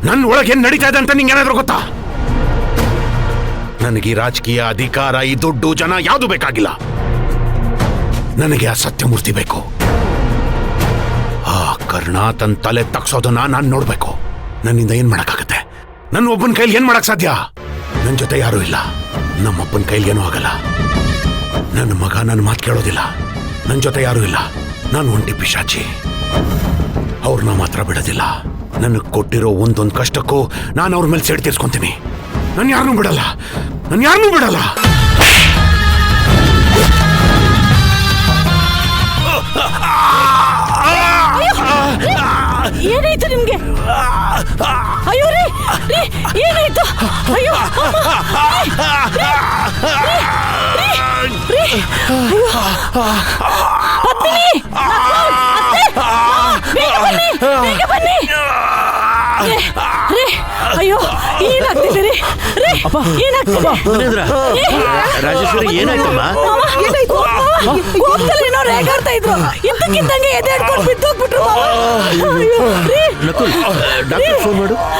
ನನ್ನ ಒಳಗೆ ಏನ್ ನಡೀತಾ ಇದೆ ಅಂತ ನಿಂಗೇನಾದ್ರೂ ಗೊತ್ತಾ? ನನಗೆ ಈ ರಾಜಕೀಯ ಅಧಿಕಾರ, ಈ ದುಡ್ಡು, ಜನ ಯಾವುದು ಬೇಕಾಗಿಲ್ಲ. ನನಗೆ ಆ ಸತ್ಯಮೂರ್ತಿ ಬೇಕು. ಆ ಕರ್ಣ ತನ್ನ ತಲೆ ತಗ್ಸೋದನ್ನ ನಾನು ನೋಡ್ಬೇಕು. ನನ್ನಿಂದ ಏನ್ ಮಾಡಕ್ಕಾಗತ್ತೆ? ನನ್ನ ಒಬ್ಬನ ಕೈಲಿ ಏನ್ ಮಾಡಕ್ ಸಾಧ್ಯ? ನನ್ನ ಜೊತೆ ಯಾರೂ ಇಲ್ಲ. ನಮ್ಮಪ್ಪನ ಕೈಲಿ ಏನೂ ಆಗಲ್ಲ. ನನ್ನ ಮಗ ನನ್ನ ಮಾತು ಕೇಳೋದಿಲ್ಲ. ನನ್ನ ಜೊತೆ ಯಾರೂ ಇಲ್ಲ. ನಾನು ಒಂಟಿ ಪಿಶಾಚಿ. ಅವ್ರನ್ನ ಮಾತ್ರ ಬಿಡೋದಿಲ್ಲ. ನನಗೆ ಕೊಟ್ಟಿರೋ ಒಂದೊಂದು ಕಷ್ಟಕ್ಕೂ ನಾನು ಅವ್ರ ಮೇಲೆ ಸೇಡ್ ತೀರ್ಸ್ಕೊಂತೀನಿ. ನಾನು ಯಾರನ್ನೂ ಬಿಡಲ್ಲ. ಏನಾಯ್ತು ನಿಮ್ಗೆ? ಅಯ್ಯೋ ರೀ, ಏನಾಯ್ತು? ಅಯ್ಯೋ ಬನ್ನಿ. ಅಯ್ಯೋ ಏನಾಗ್ತಿದೆ? ರಾಜೇಶ್ವರಿ ಏನಾಯ್ತಮ್ಮ? ಏನೋ ರೇಗಾಡ್ತಾ ಇದ್ರು. ಇದ್ದಕ್ಕಿದ್ದಂಗೆ ಎದೆ ಹಿಡ್ಕೊಂಡು ಬಿದ್ದೋಗ್ಬಿಟ್ರು. ನಕುಲ್, ಡಾಕ್ಟರ್ ಫೋನ್ ಮಾಡು.